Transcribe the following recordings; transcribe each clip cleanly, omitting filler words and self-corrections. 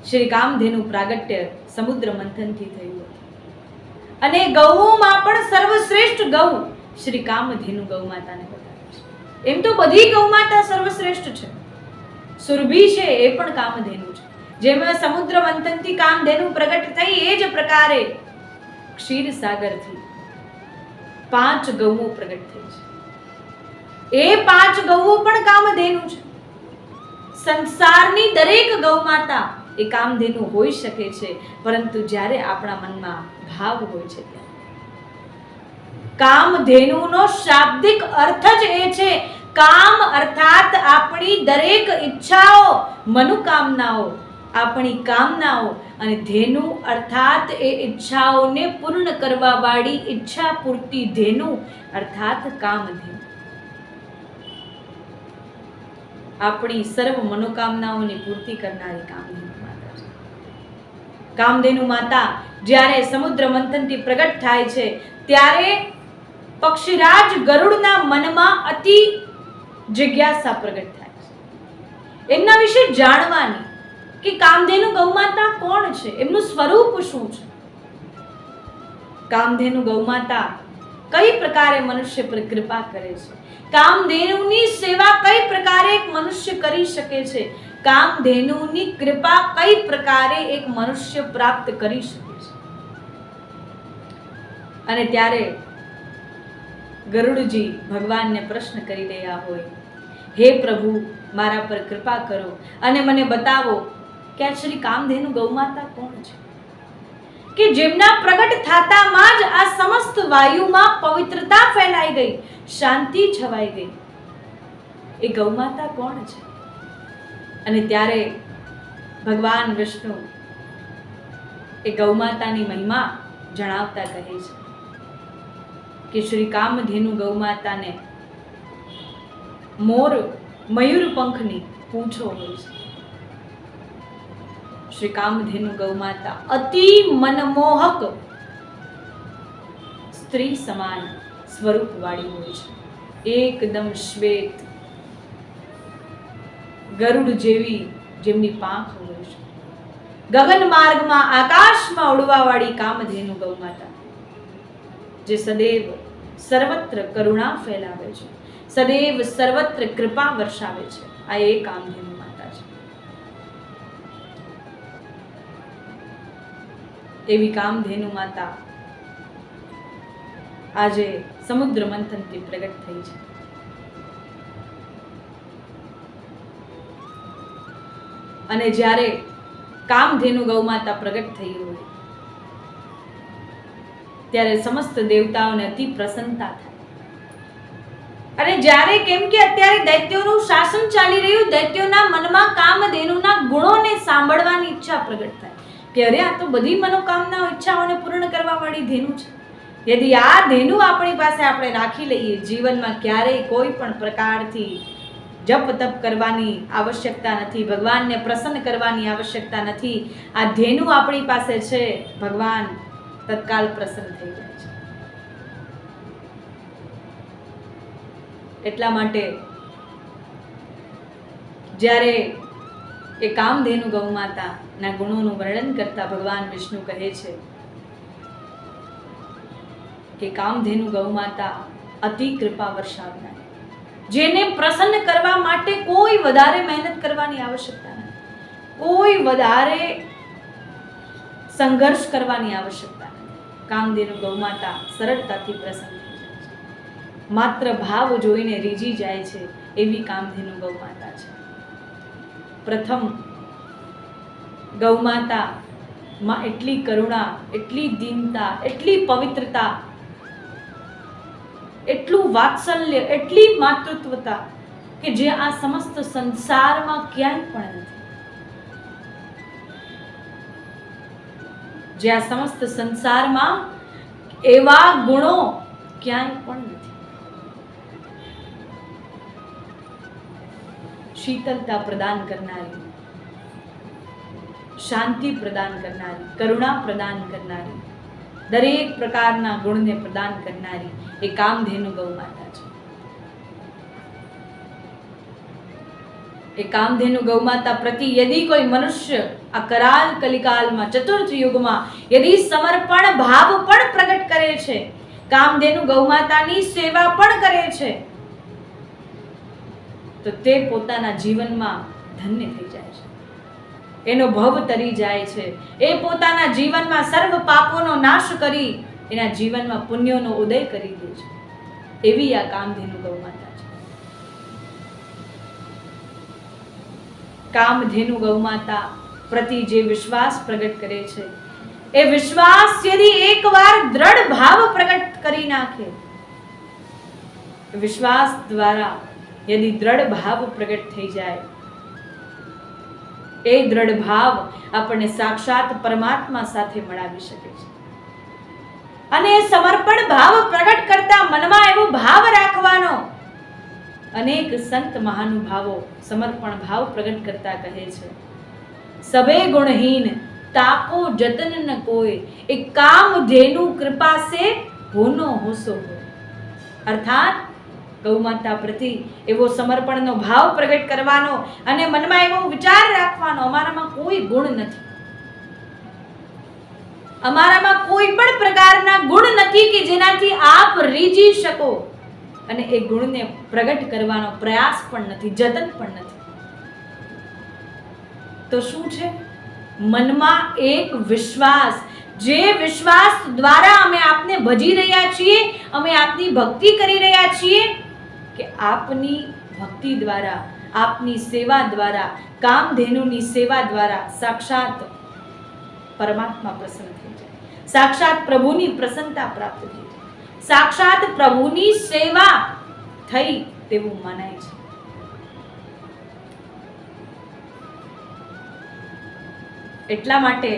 શ્રી કામધેનુ પ્રાગટ્ય સમુદ્ર મંથનથી થયું હતું અને ગૌઓમાં પણ સર્વશ્રેષ્ઠ ગૌ શ્રી કામધેનુ ગૌમાતાને બતાવે છે. એમ તો બધી ગૌમાતા સર્વશ્રેષ્ઠ છે. સુરભી છે એ પણ કામધેનુ છે. જેમાં સમુદ્ર મંથનથી કામધેનુ પ્રગટ થઈ એ જ પ્રકારે ક્ષીરસાગરથી 5 ગૌઓ પ્રગટ થઈ છે. એ 5 ગૌઓ પણ કામધેનુ છે. સંસારની દરેક ગૌમાતા એ કામધેનુ હોઈ શકે છે, પરંતુ જ્યારે આપણા મનમાં ભાવ હોય છે ત્યારે કામધેનુનો શાબ્દિક અર્થ જ એ છે. કામ અર્થાત આપણી દરેક ઈચ્છાઓ, મનોકામનાઓ, આપણી કામનાઓ, અને ધેનુ અર્થાત એ ઈચ્છાઓને પૂર્ણ કરવા વાળી ઈચ્છા પૂર્તિ ધેનુ અર્થાત કામધેનુ. આપણી સર્વ મનોકામનાઓની પૂર્તિ કરનારી કામધેનુ માતા છે. કામધેનુ માતા જ્યારે સમુદ્ર મંથનથી પ્રગટ થાય છે ત્યારે પક્ષીરાજ ગરુડના મનમાં અતિ જિજ્ઞાસા પ્રગટ થાય છે એમના વિશે જાણવાની કે કામધેનુ ગૌમાતા કોણ છે, એમનું સ્વરૂપ શું છે. કામધેનુ ગૌમાતા કઈ પ્રકારે મનુષ્ય પર કૃપા કરે છે, કામધેનુની સેવા કઈ પ્રકારે એક મનુષ્ય કરી શકે છે, કામધેનુની કૃપા કઈ પ્રકારે એક મનુષ્ય પ્રાપ્ત કરી શકે છે. અને ત્યારે ગરુડજી ભગવાનને પ્રશ્ન કરી રહ્યા હોય, હે પ્રભુ, મારા પર કૃપા કરો અને મને બતાવો કે આ શ્રી કામધેનુ ગૌમાતા કોણ છે કે જેમના પ્રગટ થાતામાં જ આ સમસ્ત વાયુમાં પવિત્રતા ફેલાઈ ગઈ, શાંતિ છવાઈ ગઈ. એ ગૌમાતા કોણ છે? અને ત્યારે ભગવાન વિષ્ણુ એ ગૌમાતાની મહિમા જણાવતા કહે છે કે શ્રી કામધેનુ ગૌમાતાને મયુર પંખની પૂંછો હોય છે. શ્રી કામધેનુ ગૌમાતા અતિ મનમોહક સ્ત્રી સમાન સ્વરૂપ વાળી હોય છે. એકદમ શ્વેત, ગરુડ જેવી જેમની પાંખ હોય છે. ગગન માર્ગમાં આકાશમાં ઉડવા વાળી કામધેનુ ગૌમાતા જે સદૈવ સર્વત્ર કરુણા ફેલાવે છે, સદૈવ સર્વત્ર કૃપા વર્ષાવે છે. આ એ કામધેનુ માતા છે. એવી કામધેનુ માતા આજે સમુદ્ર મંથનથી પ્રગટ થઈ છે. અને જ્યારે કામધેનુ ગૌમાતા પ્રગટ થઈ હોય ત્યારે સમસ્ત દેવતાઓને અતિ પ્રસન્નતા થાય. અને જ્યારે કેમ કે અત્યારે દૈત્યોનું શાસન ચાલી રહ્યું, દૈત્યોના મનમાં કામધેનુના ગુણોને સાંભળવાની ઈચ્છા પ્રગટ થાય કે અરે આ તો બધી મનોકામનાઓ, ઈચ્છાઓને પૂર્ણ કરવા વાળી ધેનુ છે. યદિ આ ધેનુ આપણી પાસે આપણે રાખી લઈએ, જીવનમાં ક્યારેય કોઈ પણ પ્રકારથી જપ તપ કરવાની આવશ્યકતા નથી, ભગવાનને પ્રસન્ન કરવાની આવશ્યકતા નથી. આ ધેનુ આપણી પાસે છે, ભગવાન તત્કાલ પ્રસન્ન થઈ જાય છે. એટલા માટે જ્યારે એ કામધેનુ ગૌમાતાના ગુણોનું વર્ણન કરતા ભગવાન વિષ્ણુ કહે છે કે કામધેનુ ગૌમાતા અતિ કૃપા વર્ષાવનાર, જેને પ્રસન્ન કરવા માટે કોઈ વધારે મહેનત કરવાની આવશ્યકતા નથી, કોઈ વધારે સંઘર્ષ કરવાની આવશ્યકતા નથી. કામધેનુ ગૌમાતા સરળતાથી પ્રસન્ન થઈ જાય છે, માત્ર ભાવ જોઈને રીઝી જાય છે. એવી કામધેનુ ગૌમાતા છે. પ્રથમ ગૌમાતા માં એટલી કરુણા, એટલી દીનતા, એટલી પવિત્રતા, એટલું વાત્સલ્ય, એટલી માતૃત્વતા કે જે આ સમસ્ત સંસારમાં ક્યાંય પણ નથી. જે આ સમસ્ત સંસારમાં એવા ગુણો ક્યાંય પણ નથી. શીતળતા પ્રદાન કરનારી, શાંતિ પ્રદાન કરનારી, કરુણા પ્રદાન કરનારી, દરેક પ્રકારના ગુણને પ્રદાન કરનારી એ કામધેનુ ગૌમાતા છે. એ કામધેનુ ગૌમાતા પ્રતિ યદિ કોઈ મનુષ્ય આ કરાલ કલિકાલમાં ચતુર્થ યુગમાં યદિ સમર્પણ ભાવ પણ પ્રગટ કરે છે, કામધેનુ ગૌમાતાની સેવા પણ કરે છે, તો તે પોતાના જીવનમાં ધન્ય થઈ જાય છે, એનો ભવ તરી જાય છે, એ પોતાના જીવનમાં સર્વ પાપોનો નાશ કરી એના જીવનમાં પુણ્યનો ઉદય કરી દે છે. એવી આ કામધેનુ ગૌમાતા છે. કામધેનુ ગૌમાતા પ્રતિ જે વિશ્વાસ પ્રગટ કરે છે, એ વિશ્વાસ યદિ એકવાર દ્રઢ ભાવ પ્રગટ કરી નાખે, વિશ્વાસ દ્વારા યદિ દ્રઢ ભાવ પ્રગટ થઈ જાય, એ દ્રઢ ભાવ આપણને સાક્ષાત પરમાત્મા સાથે મળાવી શકે છે. અને સમર્પણ ભાવ પ્રગટ કરતા મનમાં એવો ભાવ રાખવાનો. અનેક સંત મહાનુભાવો સમર્પણ ભાવ પ્રગટ કરતા કહે છે, સબે ગુણહીન તાકો જતન ન કોઈ, એ કામધેનુ કૃપા સે હોનો હોસો હો. અર્થાત ગૌમાતા પ્રતિ એવો સમર્પણનો ભાવ પ્રગટ કરવાનો અને મનમાં એવો વિચાર રાખવાનો, અમારામાં કોઈ ગુણ નથી, અમારામાં કોઈ પણ પ્રકારના ગુણ નથી કે જેનાથી આપ રીઝી શકો, અને એ ગુણને પ્રગટ કરવાનો પ્રયાસ પણ નથી, જતન પણ નથી. તો શું છે? મનમાં એક વિશ્વાસ, જે વિશ્વાસ દ્વારા અમે આપને ભજી રહ્યા છીએ, અમે આપની ભક્તિ કરી રહ્યા છીએ, કે આપની ભક્તિ દ્વારા, આપની સેવા દ્વારા, કામધેનુની સેવા દ્વારા સાક્ષાત પરમાત્મા પ્રસન્ન થઈ જાય, સાક્ષાત પ્રભુની પ્રસન્નતા પ્રાપ્ત થઈ જાય, સાક્ષાત પ્રભુની સેવા થઈ તેવું મનાય છે. એટલા માટે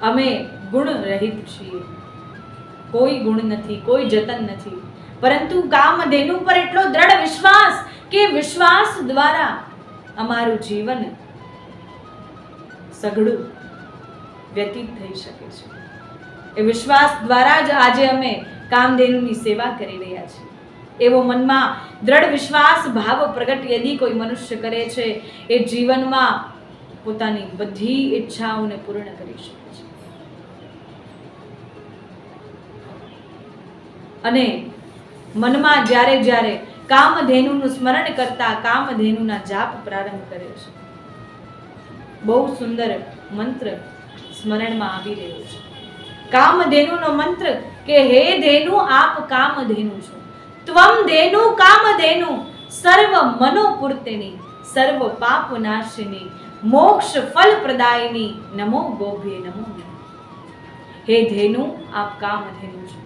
અમે ગુણ રહિત છીએ, કોઈ ગુણ નથી, કોઈ જતન નથી, પરંતુ કામધેનુ પર એટલો દ્રઢ વિશ્વાસ કે વિશ્વાસ દ્વારા અમારું જીવન સઘળું વ્યતીત થઈ શકે છે. એ વિશ્વાસ દ્વારા જ આજે અમે કામધેનુની સેવા કરી રહ્યા છીએ. એવો મનમાં દ્રઢ વિશ્વાસ ભાવ પ્રગટ યદિ કોઈ મનુષ્ય કરે છે, એ જીવનમાં પોતાની બધી ઈચ્છાઓને પૂર્ણ કરી શકે છે. અને મનમાં જ્યારે જ્યારે કામધેનુનું સ્મરણ કરતા કામધેનુના જાપ પ્રારંભ કરે છે, બહુ સુંદર મંત્ર સ્મરણમાં આવી રહ્યો છે. કામધેનુનો મંત્ર કે હે ધેનુ આપ કામધેનુ છો, ત્વમ ધેનુ કામધેનુ સર્વ મનોપૂર્તિની, સર્વ પાપ નાશિની, મોક્ષ ફલ પ્રદાયિની, નમો ગોભ્યે નમો. હે ધેનુ આપ કામધેનુ છો,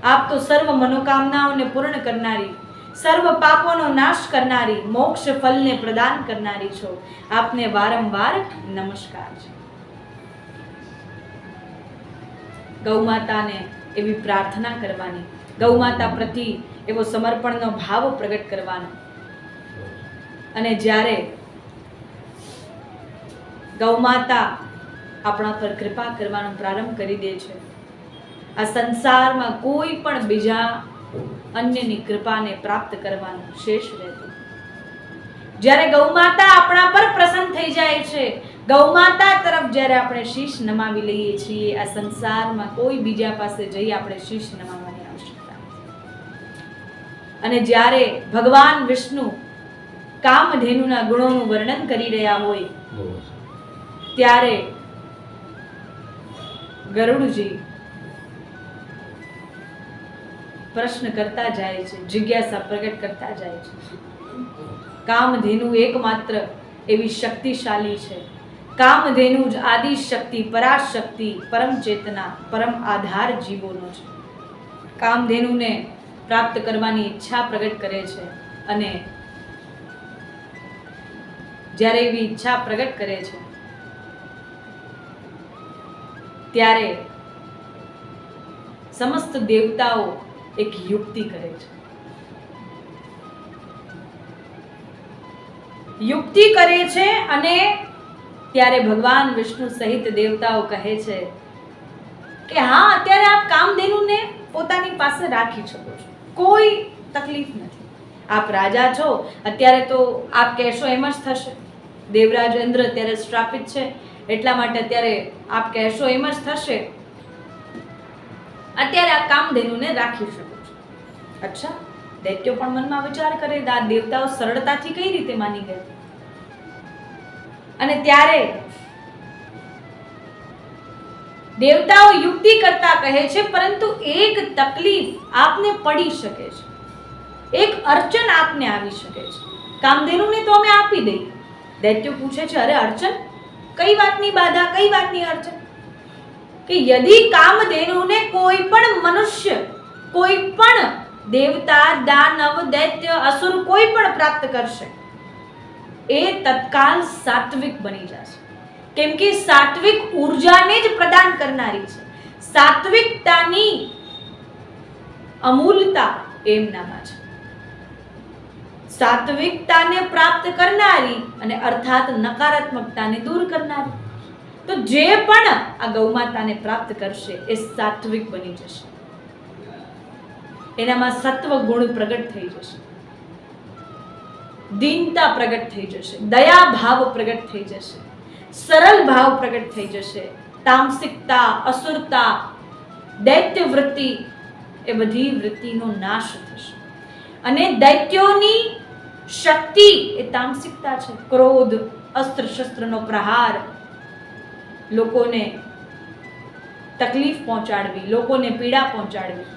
આપ તો સર્વ મનોકામનાઓને પૂર્ણ કરનારી, સર્વ પાપોનો નાશ કરનારી, મોક્ષ ફલને પ્રદાન કરનારી છો. આપને વારંવાર નમસ્કાર છે. ગૌમાતાને એવી પ્રાર્થના કરવાની, ગૌમાતા પ્રતિ એવો સમર્પણનો ભાવ પ્રગટ કરવાનો. અને જ્યારે ગૌમાતા આપણા પર કૃપા કરવાનો પ્રારંભ કરી દે છે, આ સંસારમાં કોઈ પણ બીજા અન્યની કૃપાને પ્રાપ્ત કરવાનું શેષ રહેતું. જ્યારે ગૌમાતા આપણા પર પ્રસન્ન થઈ જાય છે, ગૌમાતા તરફ જ્યારે આપણે શીશ નમાવી લઈએ છીએ, આ સંસારમાં કોઈ બીજા પાસે જઈ આપણે શીશ નમાવવાની આવશ્યકતા નથી. અને જ્યારે ભગવાન વિષ્ણુ કામધેનુના ગુણોનું વર્ણન કરી રહ્યા હોય, ત્યારે ગરુડજી પ્રશ્ન કરતા જાય છે, જિજ્ઞાસા પ્રગટ કરતા જાય છે. કામધેનુ એકમાત્ર એવી શક્તિશાળી છે, કામધેનુ જ આદિ શક્તિ, પરાશક્તિ, પરમ ચેતના, પરમ આધાર જીવોનો છે. કામધેનુને પ્રાપ્ત કરવાની ઈચ્છા પ્રગટ કરે છે, અને જ્યારે એવી ઈચ્છા પ્રગટ કરે છે, ત્યારે સમસ્ત દેવતાઓ એક યુક્તિ કરે છે. યુક્તિ કરે છે અને ત્યારે ભગવાન વિષ્ણુ સહિત દેવતાઓ કહે છે કે હા, અત્યારે આપ કામધેનુને પોતાની પાસે રાખી શકો છો, કોઈ તકલીફ નથી. આપ રાજા છો, અત્યારે તો આપ કહેશો એમ જ થશે. દેવરાજ ઇન્દ્ર અત્યારે શ્રાપિત છે, એટલા માટે અત્યારે આપ કહેશો એમ જ થશે. અત્યારે આ કામધેનુને રાખી શકો છો. અચ્છા, દૈત્યો પણ મનમાં વિચાર કરે, આ દેવતાઓ સરળતાથી કઈ રીતે માની ગયા? અને ત્યારે દેવતાઓ યુક્તિ કરતા કહે છે, પરંતુ એક તકલીફ આપને પડી શકે છે, એક અડચણ આપને આવી શકે છે. કામધેનુને તો અમે આપી દઈએ. દૈત્યો પૂછે છે, અરે અડચણ? કઈ વાતની બાધા, કઈ વાતની અડચણ? કે યદિ કામધેનુને કોઈ પણ મનુષ્ય, કોઈ પણ દેવતા, દાનવ, દૈત્ય, અસુર કોઈ પણ પ્રાપ્ત કરશે, એ તત્કાલ સાત્વિક બની જશે. કેમ કે સાત્વિક ઉર્જાને જ પ્રદાન કરનારી છે. સાત્વિકતાની અમૂલતા એમનામાં છે. સાત્વિકતાને પ્રાપ્ત કરનારી અને અર્થાત નકારાત્મકતાને દૂર કરનારી. તો જે પણ આ ગૌમાતાને પ્રાપ્ત કરશે એ સાત્વિક બની જશે. એનામાં સત્વ ગુણ પ્રગટ થઈ જશે, દીનતા પ્રગટ થઈ જશે, દયા ભાવ પ્રગટ થઈ જશે, સરળ ભાવ પ્રગટ થઈ જશે. તામસિકતા, અસુરતા, દૈત્ય વૃત્તિ, એ બધી વૃત્તિનો નાશ થશે. અને દૈત્યોની શક્તિ એ તામસિકતા છે. ક્રોધ, અસ્ત્ર શસ્ત્રનો પ્રહાર, લોકોને તકલીફ પહોંચાડવી, લોકોને પીડા પહોંચાડવી.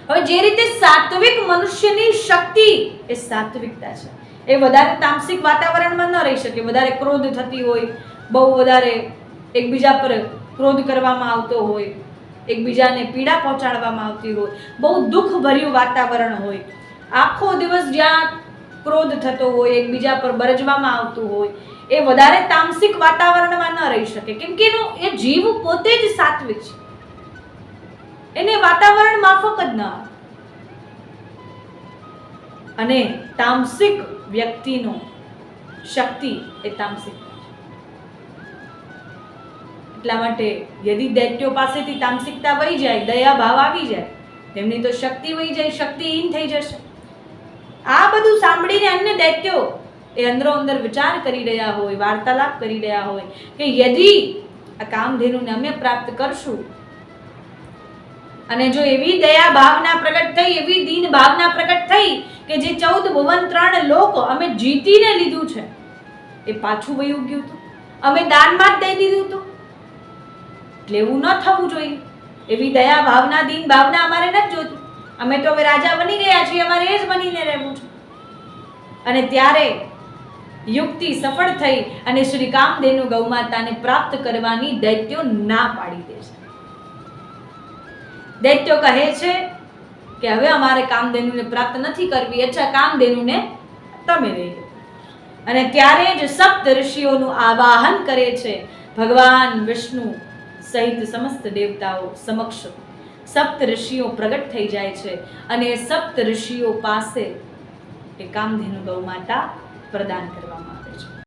હવે જે રીતે સાત્વિક મનુષ્યની શક્તિ એ સાત્વિકતા છે, એ વધારે તામસિક વાતાવરણમાં ન રહી શકે. વધારે ક્રોધ થતી હોય, બહુ વધારે એકબીજા પર ક્રોધ કરવામાં આવતો હોય, એકબીજાને પીડા પહોંચાડવામાં આવતી હોય, બહુ દુઃખ ભર્યું વાતાવરણ હોય, આખો દિવસ જ્યાં ક્રોધ થતો હોય, એકબીજા પર બરજવામાં આવતું હોય, એ વધારે તામસિક વાતાવરણમાં ન રહી શકે. કેમ કે એનો એ જીવ પોતે જ સાત્વિક છે, એને વાતાવરણ માફક જ ન આવે. અને તામસિક વ્યક્તિનો શક્તિ એ તામસિક. એટલા માટે યદિ દૈત્યો પાસેથી તામસિકતા વહી જાય, દયા ભાવ આવી જાય, તેમની તો શક્તિ વહી જાય, શક્તિહીન થઈ જશે. આ બધું સાંભળીને અન્ય દૈત્યો એ અંદરો અંદર વિચાર કરી રહ્યા હોય, વાર્તાલાપ કરી રહ્યા હોય કે યદિ આ કામધેનુને અમે પ્રાપ્ત કરશું, અને જો એવી દયા ભાવના પ્રગટ થઈ, એવી દીન ભાવના પ્રગટ થઈ કે જે 14 ભુવન 3 લોક અમે જીતીને લીધું છે, એ પાછું વયું ગયું હતું, અમે દાનમાં જ દઈ દીધું હતું. એટલે એવું ન થવું જોઈએ. એવી દયા ભાવના, દીન ભાવના અમારે નથી જોતું. અમે તો હવે રાજા બની ગયા છીએ, અમારે એ જ બનીને રહેવું છે. અને ત્યારે યુક્તિ સફળ થઈ અને શ્રી કામધેનુ ગૌમાતાને પ્રાપ્ત કરવાની દૈત્યો ના પાડી દે છે. દૈત્યો કહે છે કે હવે અમારે કામધેનુને પ્રાપ્ત નથી કરવી. અચ્છા, કામધેનુને તમે લઈ લો. અને ત્યારે જ સપ્ત ઋષિઓનું આવાહન કરે છે ભગવાન વિષ્ણુ સહિત સમસ્ત દેવતાઓ સમક્ષ. સપ્ત ઋષિઓ પ્રગટ થઈ જાય છે અને સપ્ત ઋષિઓ પાસે એ કામધેનુ ગૌમાતા પ્રદાન કરવામાં આવે છે.